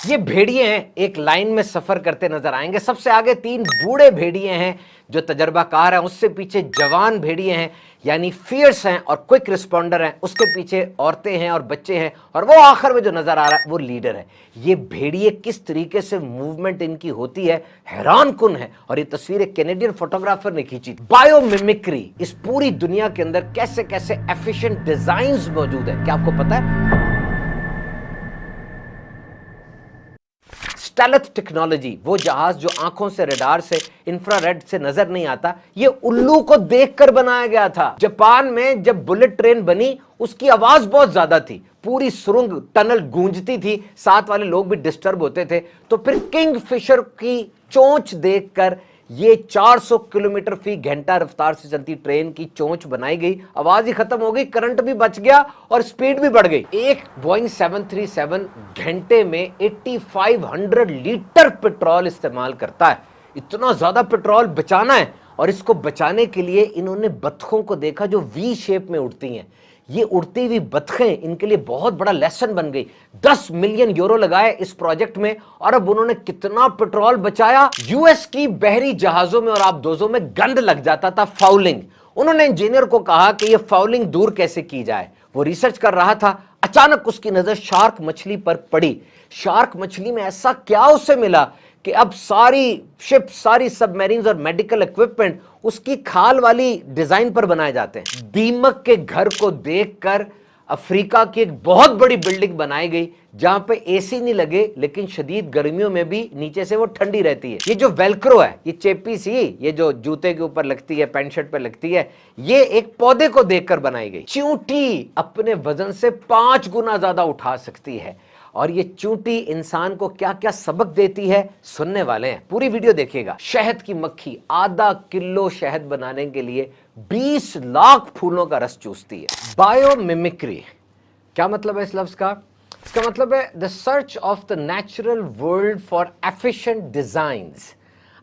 ये भेड़िए हैं, एक लाइन में सफर करते नजर आएंगे। सबसे आगे 3 बूढ़े भेड़िए हैं जो तजर्बाकार हैं, उससे पीछे जवान भेड़िए हैं यानी फियर्स हैं और क्विक रिस्पॉन्डर हैं, उसके पीछे औरतें हैं और बच्चे हैं, और वो आखिर में जो नजर आ रहा है वो लीडर है। ये भेड़िए किस तरीके से मूवमेंट इनकी होती है, हैरान कुन है। और ये तस्वीर एक कैनेडियन फोटोग्राफर ने खींची। बायोमिमिक्री, इस पूरी दुनिया के अंदर कैसे कैसे एफिशिएंट डिजाइन्स मौजूद है, क्या आपको पता है? स्टेल्थ टेक्नोलॉजी, वो जहाज जो आंखों से, रडार से, इंफ्रारेड से नजर नहीं आता, ये उल्लू को देखकर बनाया गया था। जापान में जब बुलेट ट्रेन बनी, उसकी आवाज बहुत ज्यादा थी, पूरी सुरंग टनल गूंजती थी, साथ वाले लोग भी डिस्टर्ब होते थे। तो फिर किंगफिशर की चोंच देखकर ये 400 किलोमीटर फी घंटा रफ्तार से चलती ट्रेन की चोंच बनाई गई। आवाज ही खत्म हो गई, करंट भी बच गया और स्पीड भी बढ़ गई। एक बोइंग 737 घंटे में 8500 लीटर पेट्रोल इस्तेमाल करता है। इतना ज्यादा पेट्रोल बचाना है, और इसको बचाने के लिए इन्होंने बतखों को देखा जो वी शेप में उड़ती हैं। ये उड़ती हुई बतखें इनके लिए बहुत बड़ा लेसन बन गई। 10 मिलियन यूरो लगाए इस प्रोजेक्ट में, और अब उन्होंने कितना पेट्रोल बचाया। यूएस की बहरी जहाजों में और आबदोजों में गंद लग जाता था, फाउलिंग। उन्होंने इंजीनियर को कहा कि यह फाउलिंग दूर कैसे की जाए। वो रिसर्च कर रहा था, अचानक उसकी नजर शार्क मछली पर पड़ी। शार्क मछली में ऐसा क्या उसे मिला कि अब सारी शिप, सारी सबमरीन्स और मेडिकल इक्विपमेंट उसकी खाल वाली डिजाइन पर बनाए जाते हैं। दीमक के घर को देखकर अफ्रीका की एक बहुत बड़ी बिल्डिंग बनाई गई, जहां पे एसी नहीं लगे, लेकिन शदीद गर्मियों में भी नीचे से वो ठंडी रहती है। ये जो वेलक्रो है, ये चेपी सी, ये जो जूते के ऊपर लगती है, पैंट शर्ट पे लगती है, ये एक पौधे को देखकर बनाई गई। चींटी अपने वजन से 5 गुना ज्यादा उठा सकती है, और ये चूंटी इंसान को क्या क्या सबक देती है, सुनने वाले हैं, पूरी वीडियो देखिएगा। शहद की मक्खी आधा किलो शहद बनाने के लिए 20 लाख फूलों का रस चूसती है। बायोमिमिक्री, क्या मतलब है इस लफ्ज का? इसका मतलब है the search of the natural world for efficient designs.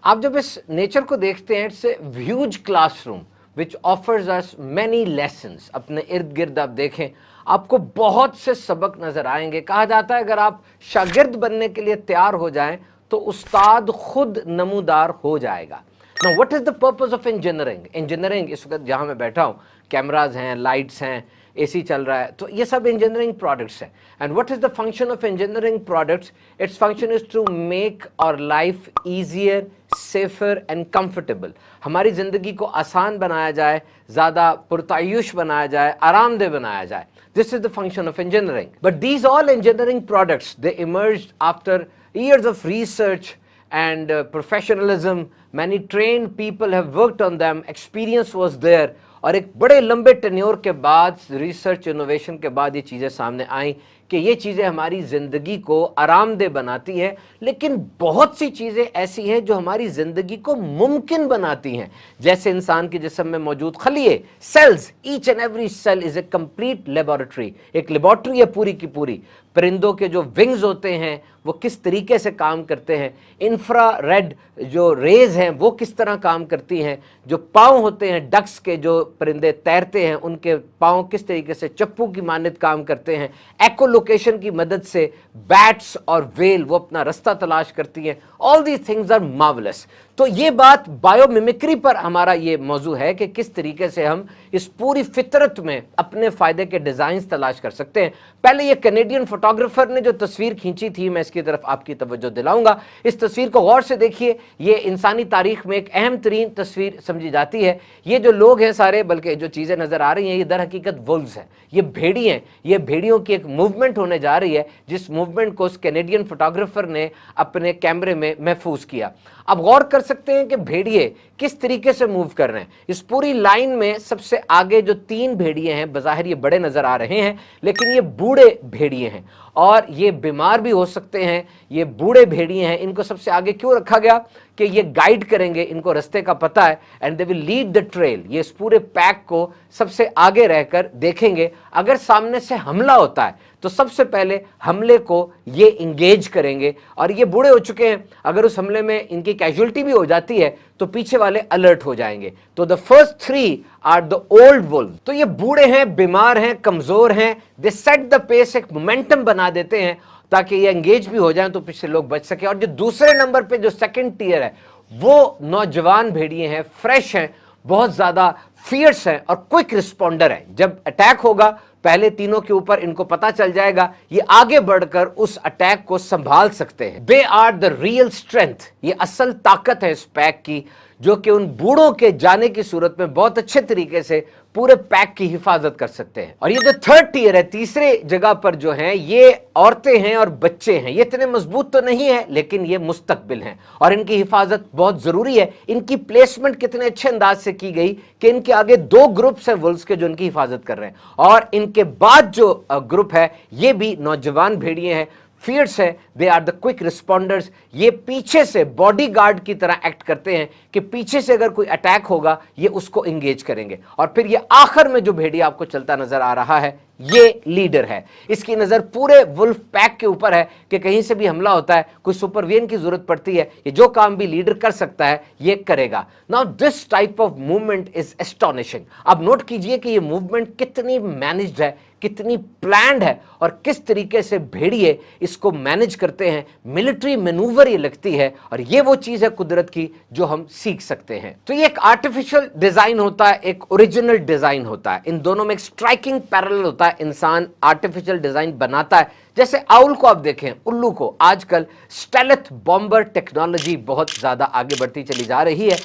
आप जब इस नेचर को देखते हैं, it's a huge classroom which offers us many lessons. अपने इर्द गिर्द आप देखें, आपको बहुत से सबक नजर आएंगे। कहा जाता है अगर आप शागिर्द बनने के लिए तैयार हो जाएं तो उस्ताद खुद नमूदार हो जाएगा। Now what is the purpose of engineering? Engineering, इस वक्त जहां मैं बैठा हूं, कैमराज हैं, लाइट्स हैं, एसी चल रहा है, तो ये सब इंजीनियरिंग प्रोडक्ट्स हैं। And what is the function of engineering products? Its function is to make our life easier, safer and comfortable. हमारी जिंदगी को आसान बनाया जाए, ज्यादा पुरतायुश बनाया जाए, आरामदेह बनाया जाए। This is the function of engineering. But these all engineering products, they emerged after years of research and professionalism. Many trained people have worked on them. Experience was there. और एक बड़े लंबे टेन्योर के बाद, रिसर्च इनोवेशन के बाद ये चीज़ें सामने आई कि ये चीज़ें हमारी ज़िंदगी को आरामदेह बनाती है। लेकिन बहुत सी चीज़ें ऐसी हैं जो हमारी ज़िंदगी को मुमकिन बनाती हैं, जैसे इंसान के जिस्म में मौजूद खलिए, cells. Each and every cell is a complete laboratory, एक लेबोरेटरी है पूरी की पूरी। परिंदों के जो विंग्स होते हैं वो किस तरीके से काम करते हैं, इंफ्रारेड जो रेज हैं वो किस तरह काम करती हैं, जो पाँव होते हैं डक्स के, जो परिंदे तैरते हैं उनके पाँव किस तरीके से चप्पू की मानद काम करते हैं। एकोलोकेशन की मदद से बैट्स और वेल वो अपना रास्ता तलाश करती हैं। All these things are marvellous. तो ये बात बायोमिमिक्री पर हमारा ये मौजू है कि किस तरीके से हम इस पूरी फितरत में अपने फायदे के डिजाइन तलाश कर सकते हैं। पहले ये कैनेडियन फोटोग्राफर ने जो तस्वीर खींची थी, मैं इसकी तरफ आपकी तवज्जो दिलाऊंगा। इस तस्वीर को गौर से देखिए, ये इंसानी तारीख में एक अहम तरीन तस्वीर समझी जाती है। ये जो लोग हैं सारे, बल्कि जो चीज़ें नजर आ रही हैं, ये दर हकीकत वुल्व्स हैं, ये भेड़ी हैं। ये भेड़ियों की एक मूवमेंट होने जा रही है, जिस मूवमेंट को उस कैनेडियन फोटोग्राफर ने अपने कैमरे में महफूज किया। अब गौर कर सकते हैं कि भेड़िए किस तरीके से मूव कर रहे हैं। इस पूरी लाइन में सबसे आगे जो 3 भेड़िए हैं, बज़ाहिर ये बड़े नजर आ रहे हैं, लेकिन ये बूढ़े भेड़िए हैं और ये बीमार भी हो सकते हैं। ये बूढ़े भेड़िए हैं, इनको सबसे आगे क्यों रखा गया कि ये गाइड करेंगे, इनको रास्ते का पता है, and they will lead the trail. ये इस पूरे पैक को सबसे आगे रहकर देखेंगे। अगर सामने से हमला होता है तो सबसे पहले हमले को ये इंगेज करेंगे, और ये बूढ़े हो चुके हैं, अगर उस हमले में इनकी कैजुअलिटी भी हो जाती है तो पीछे वाले अलर्ट हो जाएंगे। तो the first 3 are the old wolf. तो ये बूढ़े हैं, बीमार हैं, कमजोर हैं, दे सेट द पेस, एक मोमेंटम बना देते हैं ताकि ये एंगेज भी हो जाए तो पीछे लोग बच सके। और जो दूसरे नंबर पे जो सेकंड टियर है वो नौजवान भेड़िए हैं, फ्रेश हैं, बहुत ज्यादा फियर्स हैं और क्विक रिस्पॉन्डर हैं। जब अटैक होगा पहले तीनों के ऊपर इनको पता चल जाएगा, ये आगे बढ़कर उस अटैक को संभाल सकते हैं। They are the real strength, ये असल ताकत है इस पैक की, जो कि उन बूढ़ों के जाने की सूरत में बहुत अच्छे तरीके से पूरे पैक की हिफाजत कर सकते हैं। और ये जो थर्ड टियर है, तीसरे जगह पर जो है, ये औरतें हैं और बच्चे हैं। ये इतने मजबूत तो नहीं है लेकिन ये मुस्तकबिल हैं और इनकी हिफाजत बहुत जरूरी है। इनकी प्लेसमेंट कितने अच्छे अंदाज से की गई कि इनके आगे दो ग्रुप्स हैं वुल्व्स के जो इनकी हिफाजत कर रहे हैं, और इनके बाद जो ग्रुप है ये भी नौजवान भेड़िए हैं, फियर्स है, they are the quick responders. ये पीछे से बॉडीगार्ड की तरह एक्ट करते हैं कि पीछे से अगर कोई अटैक होगा ये उसको एंगेज करेंगे। और फिर ये आखिर में जो भेड़िया आपको चलता नजर आ रहा है ये लीडर है। इसकी नजर पूरे वुल्फ पैक के ऊपर है कि कहीं से भी हमला होता है, कोई सुपरवियन की जरूरत पड़ती है, ये जो काम भी लीडर कर सकता है ये करेगा। Now this type of movement is astonishing. अब नोट कीजिए कि ये मूवमेंट कितनी मैनेज्ड है, कितनी प्लान्ड है और किस तरीके से भेड़िए इसको मैनेज करते हैं। मिलिट्री मैनूवर ये लगती है और ये वो चीज है कुदरत की जो हम सीख सकते हैं। तो ये एक आर्टिफिशियल डिजाइन होता है, एक ओरिजिनल डिजाइन होता है, इन दोनों में एक स्ट्राइकिंग पैरेलल होता है। इंसान आर्टिफिशियल डिजाइन बनाता है, जैसे आउल को आप देखें, उल्लू को, आजकल स्टेल्थ बॉम्बर टेक्नोलॉजी बहुत ज्यादा आगे बढ़ती चली जा रही है।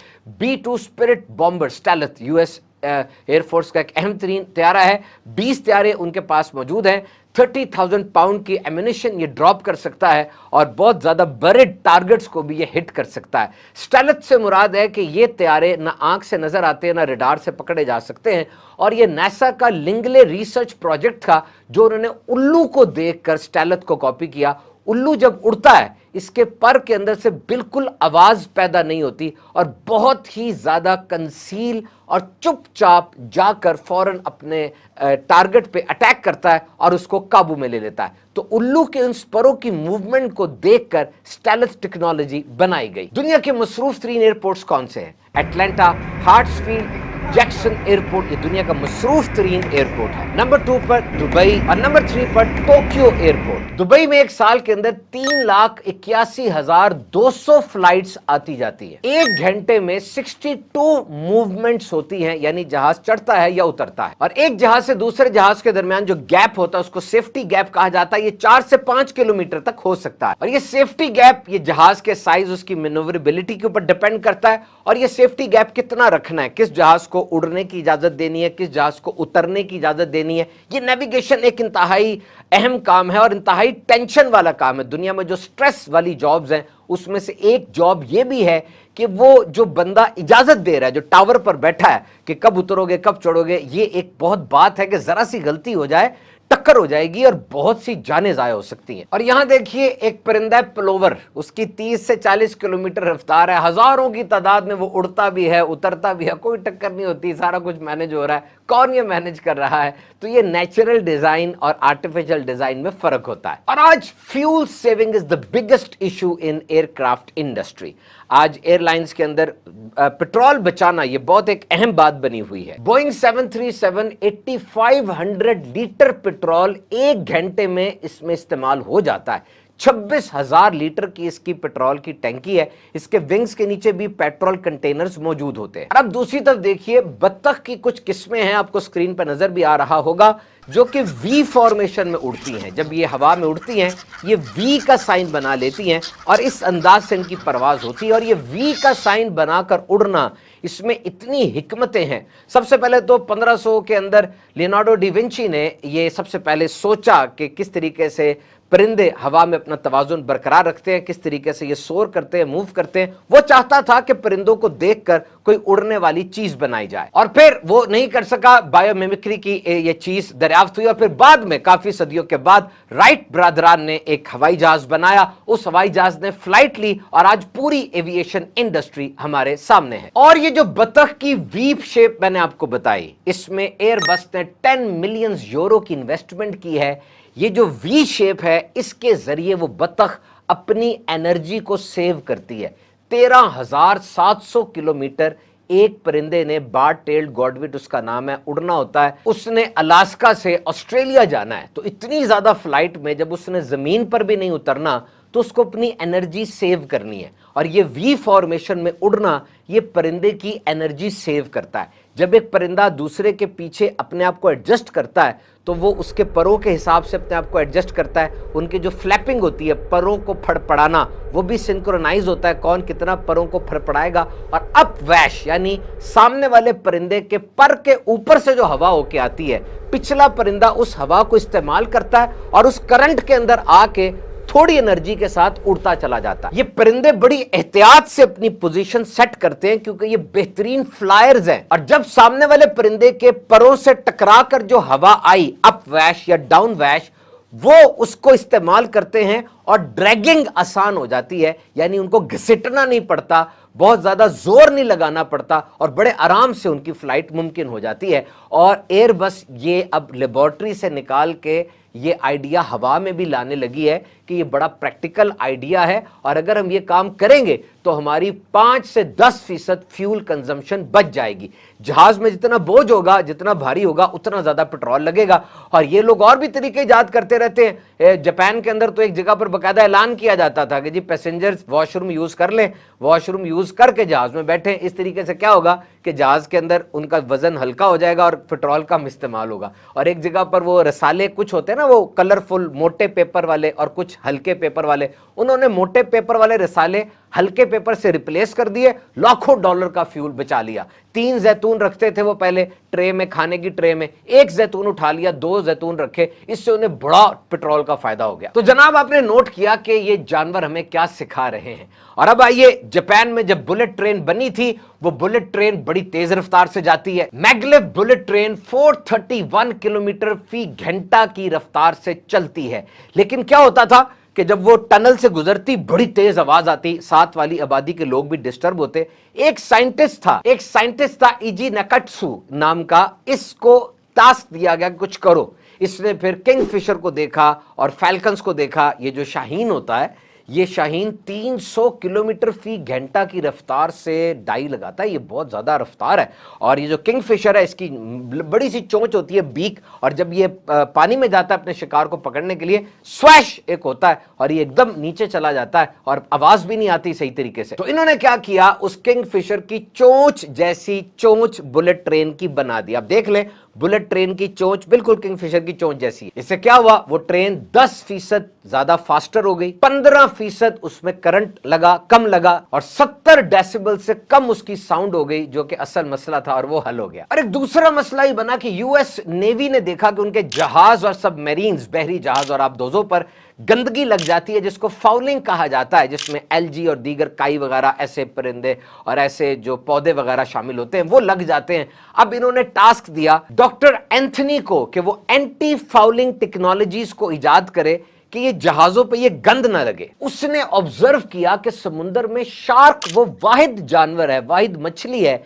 B-2 spirit bomber stealth US air force का एक अहम तरीन त्यारा है। 20 त्यारे उनके पास मौजूद हैं। 30,000 पाउंड की एम्यूनिशन ये ड्रॉप कर सकता है और बहुत ज्यादा बरिड टारगेट्स को भी ये हिट कर सकता है। स्टेल्थ से मुराद है कि ये त्यारे ना आंख से नजर आते हैं ना रडार से पकड़े जा सकते हैं। और ये नासा का लिंगले रिसर्च प्रोजेक्ट था जो उन्होंने उल्लू को देखकर स्टेल्थ को कॉपी किया। उल्लू जब उड़ता है इसके पर के अंदर से बिल्कुल आवाज पैदा नहीं होती और बहुत ही ज्यादा कंसील और चुपचाप जाकर फौरन अपने टारगेट पे अटैक करता है और उसको काबू में ले लेता है। तो उल्लू के उन स्परों की मूवमेंट को देखकर स्टेल्थ टेक्नोलॉजी बनाई गई। दुनिया के मसरूफ तरीन एयरपोर्ट्स कौन से हैं? एटलांटा, हार्ट्सफील्ड, जैक्सन एयरपोर्ट, ये दुनिया का मसरूफ तरीन एयरपोर्ट है। नंबर 2 पर दुबई और नंबर 3 पर टोक्यो एयरपोर्ट। दुबई में एक साल के अंदर 3,81,200 फ्लाइट्स आती जाती है। एक घंटे में 62 मूवमेंट्स होती हैं, यानी जहाज चढ़ता है या उतरता है। और एक जहाज से दूसरे जहाज के दरमियान जो गैप होता है उसको सेफ्टी गैप कहा जाता है। ये 4 से 5 किलोमीटर तक हो सकता है। और ये सेफ्टी गैप ये जहाज के साइज, उसकी मैन्यूवरेबिलिटी के ऊपर डिपेंड करता है। और ये सेफ्टी गैप कितना रखना है, किस जहाज को उड़ने की इजाजत देनी है, किस जहाज को उतरने की इजाजत देनी है। ये नेविगेशन एक इंतहाई अहम काम है और इंतहाई टेंशन वाला काम है। दुनिया में जो स्ट्रेस वाली जॉब्स हैं उसमें से एक जॉब ये भी है कि वो जो बंदा इजाजत दे रहा है, जो टावर पर बैठा है कि कब उतरोगे कब चढ़ोगे, ये एक बहुत बात है कि जरा सी गलती हो जाए टक्कर हो जाएगी और बहुत सी जानें ज़ाया हो सकती हैं। और यहां देखिए एक परिंदा प्लोवर, उसकी 30 से 40 किलोमीटर रफ्तार है, हजारों की तादाद में वो उड़ता भी है उतरता भी है, कोई टक्कर नहीं होती, सारा कुछ मैनेज हो रहा है। कौन ये मैनेज कर रहा है? तो ये नेचुरल डिजाइन और आर्टिफिशियल डिजाइन में फर्क होता है। और आज fuel saving is the biggest issue in aircraft industry. आज एयरलाइंस के अंदर पेट्रोल बचाना ये बहुत एक अहम बात बनी हुई है। बोइंग 737 8500 लीटर पेट्रोल एक घंटे में इसमें इस्तेमाल हो जाता है। 26,000 लीटर की इसकी पेट्रोल की टैंकी है। इसके विंग्स के नीचे भी पेट्रोल कंटेनर्स मौजूद होते हैं। अब दूसरी तरफ देखिए, बत्तख की कुछ किस्में हैं, आपको स्क्रीन पर नजर भी आ रहा होगा, जो कि वी फॉर्मेशन में उड़ती हैं। जब ये हवा में उड़ती हैं ये वी का साइन बना लेती हैं और इस अंदाज से इनकी परवाज होती है। और ये वी का साइन बनाकर उड़ना, इसमें इतनी हिकमतें हैं। सबसे पहले तो 1500 के अंदर लियोनार्डो डी विंची ने ये सबसे पहले सोचा कि किस तरीके से परिंदे हवा में अपना तवाजुन बरकरार रखते हैं, किस तरीके से ये सोर करते हैं, मूव करते हैं। वो चाहता था कि परिंदों को देखकर कोई उड़ने वाली चीज बनाई जाए, और फिर वो नहीं कर सका। बायोमिमिक्री की ये चीज दरियाफ्त हुई और फिर बाद में काफी सदियों के बाद राइट ब्रदरान ने एक हवाई जहाज बनाया। उस हवाई जहाज ने फ्लाइट ली और आज पूरी एविएशन इंडस्ट्री हमारे सामने है। और ये जो बतख की वीप शेप मैंने आपको बताई, इसमें एयरबस ने 10 मिलियन यूरो की इन्वेस्टमेंट की है। ये जो वी शेप है इसके जरिए वो बतख अपनी एनर्जी को सेव करती है। 13,700 किलोमीटर एक परिंदे ने बार्ड टेल्ड गॉडविट उसका नाम है, उड़ना होता है, उसने अलास्का से ऑस्ट्रेलिया जाना है, तो इतनी ज्यादा फ्लाइट में जब उसने जमीन पर भी नहीं उतरना तो उसको अपनी एनर्जी सेव करनी है, और ये वी फॉर्मेशन में उड़ना ये परिंदे की एनर्जी सेव करता है। जब एक परिंदा दूसरे के पीछे अपने आप को एडजस्ट करता है तो वो उसके परों के हिसाब से अपने आप को एडजस्ट करता है। उनकी जो फ्लैपिंग होती है, परों को फड़फड़ाना, वो भी सिंक्रोनाइज होता है, कौन कितना परों को फड़फड़ाएगा। और अप वैश यानी सामने वाले परिंदे के पर के ऊपर से जो हवा होके आती है, पिछला परिंदा उस हवा को इस्तेमाल करता है और उस करंट के अंदर आके थोड़ी एनर्जी के साथ उड़ता चला जाता है। ये परिंदे बड़ी एहतियात से अपनी पोजीशन सेट करते हैं क्योंकि ये बेहतरीन फ्लायर्स हैं, और जब सामने वाले परिंदे के परों से टकराकर जो हवा आई अप वैश या डाउन वैश, वो उसको इस्तेमाल करते हैं और ड्रैगिंग आसान हो जाती है, यानी उनको घसीटना नहीं पड़ता, बहुत ज्यादा जोर नहीं लगाना पड़ता और बड़े आराम से उनकी फ्लाइट मुमकिन हो जाती है। और एयरबस ये अब लेबोरेटरी से निकाल के ये आइडिया हवा में भी लाने लगी है कि ये बड़ा प्रैक्टिकल आइडिया है, और अगर हम ये काम करेंगे तो हमारी 5 से 10% फ्यूल कंजम्पशन बच जाएगी। जहाज में जितना बोझ होगा, जितना भारी होगा, उतना ज्यादा पेट्रोल लगेगा। और ये लोग और भी तरीके इजाद करते रहते हैं। जापान के अंदर तो एक जगह पर बकायदा ऐलान किया जाता था कि जी पैसेंजर्स वॉशरूम यूज कर लें, वॉशरूम यूज करके जहाज में बैठे। इस तरीके से क्या होगा कि जहाज के अंदर उनका वजन हल्का हो जाएगा और पेट्रोल कम इस्तेमाल होगा। और एक जगह पर वो रसाले कुछ होते हैं ना, वो कलरफुल मोटे पेपर वाले और कुछ हल्के पेपर वाले, उन्होंने मोटे पेपर वाले रसाले हल्के पेपर से रिप्लेस कर दिए, लाखों डॉलर का फ्यूल बचा लिया। 3 जैतून रखते थे वो पहले ट्रे में, खाने की ट्रे में, 1 जैतून उठा लिया, 2 जैतून रखे, इससे उन्हें बड़ा पेट्रोल का फायदा हो गया। तो जनाब आपने नोट किया कि ये जानवर हमें क्या सिखा रहे हैं। और अब आइए, जापान में जब बुलेट ट्रेन बनी थी, वो बुलेट ट्रेन बड़ी तेज रफ्तार से जाती है। मैग्लेव बुलेट ट्रेन 431 किलोमीटर फी घंटा की रफ्तार से चलती है। लेकिन क्या होता था कि जब वो टनल से गुजरती बड़ी तेज आवाज आती, साथ वाली आबादी के लोग भी डिस्टर्ब होते। एक साइंटिस्ट था इजी नकट्सु नाम का, इसको टास्क दिया गया कि कुछ करो। इसने फिर किंगफिशर को देखा और फैल्कन्स को देखा। ये जो शाहीन होता है, ये शाहीन 300 किलोमीटर फी घंटा की रफ्तार से डाई लगाता है, ये बहुत ज्यादा रफ्तार है। और ये जो किंगफिशर है, इसकी बड़ी सी चोंच होती है, बीक, और जब ये पानी में जाता है अपने शिकार को पकड़ने के लिए, स्वैश एक होता है और ये एकदम नीचे चला जाता है और आवाज भी नहीं आती सही तरीके से। तो इन्होंने क्या किया, उस किंगफिशर की चोंच जैसी चोंच बुलेट ट्रेन की बना दी। अब देख ले, बुलेट ट्रेन की चोंच बिल्कुल किंगफिशर की चोंच जैसी है। इससे क्या हुआ, वो ट्रेन 10% ज्यादा फास्टर हो गई, 15% उसमें करंट लगा, कम लगा, और 70 डेसिबल से कम उसकी साउंड हो गई, जो कि असल मसला था, और वो हल हो गया। और एक दूसरा मसला ही बना कि यूएस नेवी ने देखा कि उनके जहाज और सबमरीन्स, बहरी जहाज और आबदोजों पर गंदगी लग जाती है, जिसको फाउलिंग कहा जाता है, जिसमें एलजी और दीगर काई वगैरह ऐसे परिंदे और ऐसे जो पौधे वगैरह शामिल होते हैं, वो लग जाते हैं। अब इन्होंने टास्क दिया डॉक्टर एंथनी को कि वो एंटी फाउलिंग टेक्नोलॉजीज को इजाद करे कि ये जहाजों पे ये गंद ना लगे। उसने ऑब्जर्व किया कि समुद्र में शार्क वो वाहिद जानवर है, वाहिद मछली है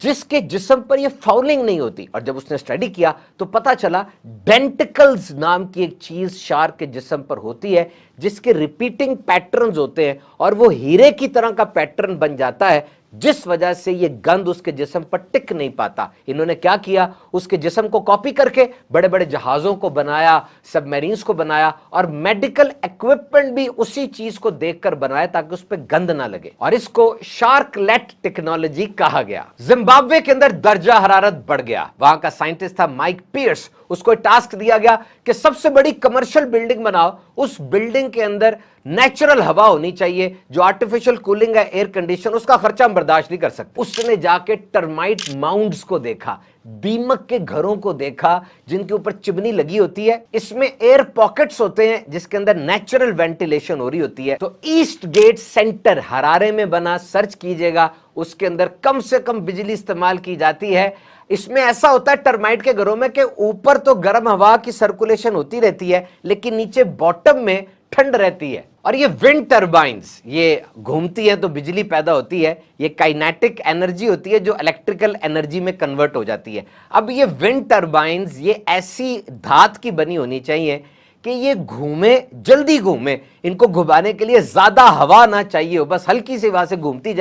जिसके जिस्म पर ये फाउलिंग नहीं होती। और जब उसने स्टडी किया तो पता चला डेंटिकल्स नाम की एक चीज शार्क के जिस्म पर होती है, जिसके रिपीटिंग पैटर्न्स होते हैं, और वो हीरे की तरह का पैटर्न बन जाता है, जिस वजह से ये गंद उसके जिस्म पर टिक नहीं पाता। इन्होंने क्या किया, उसके जिस्म को कॉपी करके बड़े बड़े जहाजों को बनाया, सबमरीन्स को बनाया, और मेडिकल इक्विपमेंट भी उसी चीज को देखकर बनाया ताकि उस पर गंद ना लगे, और इसको शार्कलेट टेक्नोलॉजी कहा गया। जिम्बाब्वे के अंदर दर्जा हरारत बढ़ गया। वहां का साइंटिस्ट था माइक पियर्स, उसको टास्क दिया गया कि सबसे बड़ी कमर्शियल बिल्डिंग बनाओ, उस बिल्डिंग के अंदर नेचुरल हवा होनी चाहिए, जो आर्टिफिशियल कूलिंग है, एयर कंडीशन, उसका खर्चा हम बर्दाश्त नहीं कर सकते। उसने जाके टर्माइट माउंट्स को देखा, दीमक के घरों को देखा जिनके ऊपर चिमनी लगी होती है, इसमें एयर पॉकेट्स होते हैं जिसके अंदर नेचुरल वेंटिलेशन हो रही होती है। तो ईस्ट गेट सेंटर हरारे में बना, सर्च कीजिएगा, उसके अंदर कम से कम बिजली इस्तेमाल की जाती है। इसमें ऐसा होता है टर्माइट के घरों में कि ऊपर तो गर्म हवा की सर्कुलेशन होती रहती है, लेकिन नीचे बॉटम में ठंड रहती है। और ये विंड टर्बाइंस, ये घूमती है तो बिजली पैदा होती है, ये काइनेटिक एनर्जी होती है जो इलेक्ट्रिकल एनर्जी में कन्वर्ट हो जाती है। अब ये विंड टर्बाइंस ये ऐसी धात की बनी होनी चाहिए کہ ये घूमे, जल्दी घूमे, इनको घुमाने के लिए ज्यादा हवा ना चाहिए हो, बस हल्की सी वहां से घूमती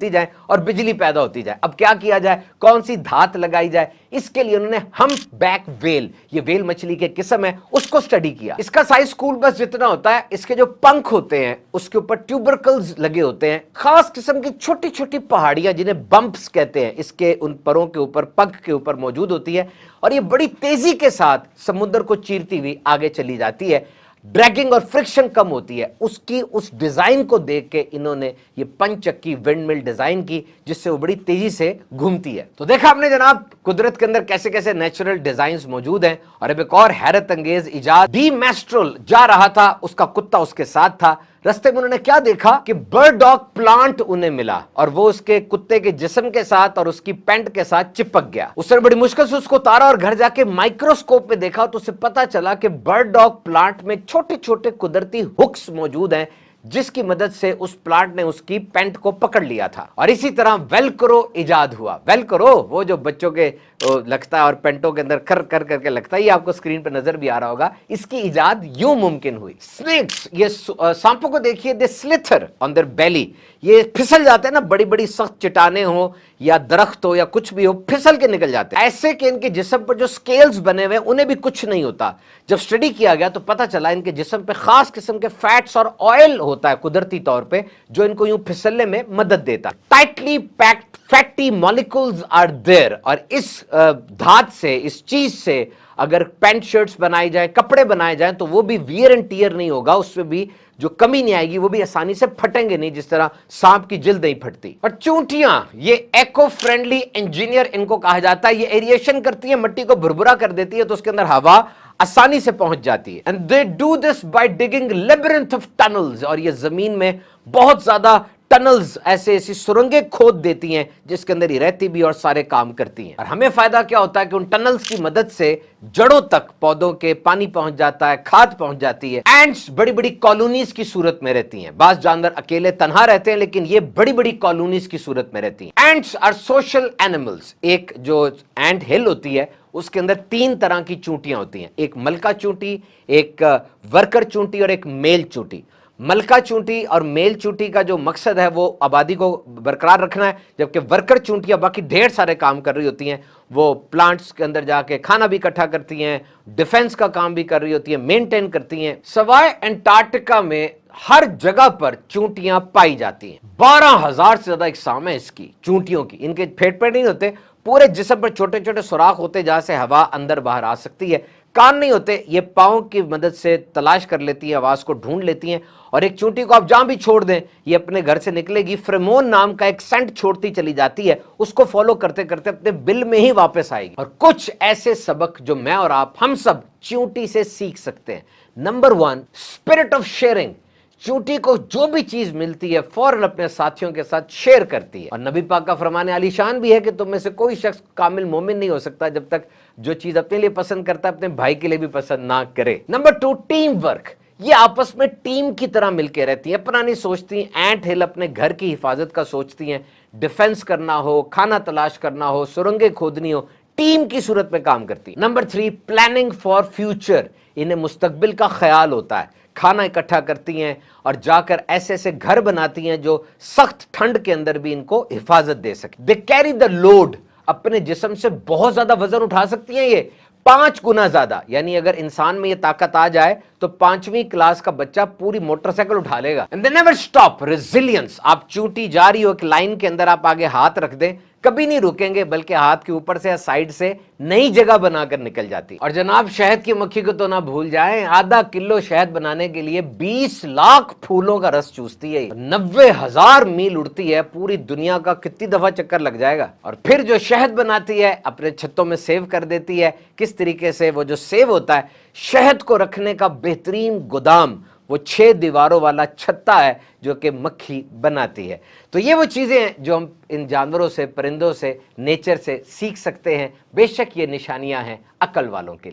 जाए और बिजली पैदा होती जाए। अब क्या किया जाए, कौन सी धात लगाई जाए, इसके लिए उन्होंने हम्प बैक वेल, ये वेल मछली के किस्म है, उसको स्टडी किया। इसका साइज स्कूल बस जितना होता है, इसके जो पंख होते हैं उसके ऊपर ट्यूबरकल्स लगे होते हैं, खास किस्म की छोटी छोटी पहाड़ियां जिन्हें बम्प्स कहते हैं, इसके उन परों के ऊपर, पंख के ऊपर मौजूद होती है, और ये बड़ी तेजी के साथ समुद्र को चीरती हुई आगे चली जाती है। ड्रैगिंग और फ्रिक्शन कम होती है। उसकी उस डिजाइन को देख के इन्होंने ये पंचक्की विंडमिल डिजाइन की, जिससे वो बड़ी तेजी से घूमती है। तो देखा आपने जनाब कुदरत के अंदर कैसे कैसे नेचुरल डिजाइन्स मौजूद हैं। और अब एक और हैरत अंगेज इजाद, डी मैस्ट्रोल जा रहा था, उसका कुत्ता उसके साथ था। रस्ते में उन्होंने क्या देखा कि बर्डॉग प्लांट उन्हें मिला और वो उसके कुत्ते के जिस्म के साथ और उसकी पैंट के साथ चिपक गया। उसने बड़ी मुश्किल से उसको उतारा और घर जाके माइक्रोस्कोप में देखा तो उसे पता चला कि बर्डॉग प्लांट में छोटे छोटे कुदरती हुक्स मौजूद हैं, जिसकी मदद से उस प्लांट ने उसकी पैंट को पकड़ लिया था। और इसी तरह वेलक्रो इजाद हुआ। वेलक्रो वो जो बच्चों के लगता है और पेंटों के अंदर कर कर करके लगता है, ये आपको स्क्रीन पे नजर भी आ रहा होगा। इसकी इजाद यूं मुमकिन हुई। स्नेक्स, ये सांपों को देखिए, दे स्लिथर ऑन देयर बेली, ये फिसल जाते हैं ना, बड़ी बड़ी सख्त चट्टाने हो या दरख्त हो या कुछ भी हो, फिसल के निकल जाते हैं। ऐसे कि इनके जिस्म पर जो स्केल्स बने हुए उन्हें भी कुछ नहीं होता। जब स्टडी किया गया तो पता चला इनके जिस्म पे खास किस्म के फैट्स और ऑयल होता है कुदरती तौर पे, जो इनको यूं फिसलने में मदद देता है। Tightly packed fatty molecules are there, और इस धात से, इस चीज से अगर पैंट शर्ट्स बनाई जाए, कपड़े बनाए जाए, तो वो भी वियर एंड टियर नहीं होगा, उसमें भी जो कमी नहीं आएगी, वो भी आसानी से फटेंगे नहीं, जिस तरह सांप की जिल्द नहीं फटती। और चूंटियां, ये इको फ्रेंडली इंजीनियर इनको कहा जाता है। ये एरिएशन करती है, मिट्टी को भुरभुरा कर देती है, तो उसके अंदर हवा आसानी से पहुंच जाती है। And they do this by digging labyrinth of tunnels, और ये जमीन में बहुत ज्यादा टनल्स, ऐसे ऐसी सुरंगें खोद देती हैं, जिसके अंदर ये रहती भी और सारे काम करती हैं। और हमें फायदा क्या होता है कि उन टनल्स की मदद से जड़ों तक पौधों के पानी पहुंच जाता है, खाद पहुंच जाती है। एंट्स बड़ी बड़ी कॉलोनीज की सूरत में रहती हैं। बाज जानवर अकेले तन्हा रहते हैं, लेकिन ये बड़ी बड़ी कॉलोनीज की सूरत में रहती हैं। Ants are social animals. एक जो एंट हिल होती है, उसके अंदर 3 तरह की चूंटियां होती हैं, एक मलका चूंटी, एक वर्कर चूंटी और एक मेल चूंटी। मलका चूंटी और मेल चूंटी का जो मकसद है वो आबादी को बरकरार रखना है, जबकि वर्कर चूंटियां बाकी ढेर सारे काम कर रही होती हैं। वो प्लांट्स के अंदर जाके खाना भी इकट्ठा करती हैं, डिफेंस का काम भी कर रही होती हैं, मेंटेन करती हैं। सवाए अंटार्कटिका में हर जगह पर चूंटियां पाई जाती हैं। 12,000 से ज्यादा इकसाम है इसकी चूंटियों की। इनके फेफड़े नहीं होते, पूरे जिस्म पर छोटे छोटे सुराख होते जहां से हवा अंदर बाहर आ सकती है। कान नहीं होते, ये पाँव की मदद से तलाश कर लेती है, आवाज को ढूंढ लेती हैं। और एक चूंटी को आप जहां भी छोड़ दें, ये अपने घर से निकलेगी, फ्रेमोन नाम का एक सेंट छोड़ती चली जाती है, उसको फॉलो करते करते अपने बिल में ही वापस आएगी। और कुछ ऐसे सबक जो मैं और आप, हम सब चूंटी से सीख सकते हैं। Number 1, spirit of sharing. चूंटी को जो भी चीज मिलती है फौरन अपने साथियों के साथ शेयर करती है। और नबी पाक का फरमान आलीशान भी है कि तुम में से कोई शख्स कामिल मोमिन नहीं हो सकता जब तक जो चीज अपने लिए पसंद करता है अपने भाई के लिए भी पसंद ना करे। Number 2, team work. ये आपस में टीम की तरह मिलकर रहती है, अपना नहीं सोचती। एंट हिल अपने घर की हिफाजत का सोचती हैं, डिफेंस करना हो, खाना तलाश करना हो, सुरंगें खोदनी हो, टीम की सूरत में काम करती। Number 3, planning for future. इन्हें मुस्तकबिल का ख्याल होता है, खाना इकट्ठा करती हैं और जाकर ऐसे ऐसे घर बनाती हैं जो सख्त ठंड के अंदर भी इनको हिफाजत दे सके। They carry the load. अपने जिस्म से बहुत ज्यादा वजन उठा सकती हैं ये, 5 गुना ज्यादा। यानी अगर इंसान में ये ताकत आ जाए तो 5वीं क्लास का बच्चा पूरी मोटरसाइकिल उठा लेगा। And they never stop. Resilience. आप चूंटी जा रही हो, एक लाइन के अंदर आप आगे हाथ रख दें, कभी नहीं रुकेंगे, बल्कि हाथ के ऊपर से या साइड से नई जगह बनाकर निकल जाती। और जनाब शहद की मक्खी को तो ना भूल जाएं, आधा किलो शहद बनाने के लिए 20 लाख फूलों का रस चूसती है। 90,000 मील उड़ती है, पूरी दुनिया का कितनी दफा चक्कर लग जाएगा। और फिर जो शहद बनाती है अपने छत्तों में सेव कर देती है। किस तरीके से? वो जो सेव होता है, शहद को रखने का बेहतरीन गोदाम वो 6 दीवारों वाला छत्ता है जो कि मक्खी बनाती है। तो ये वो चीज़ें हैं जो हम इन जानवरों से, परिंदों से, नेचर से सीख सकते हैं। बेशक ये निशानियां हैं अक्ल वालों के लिए।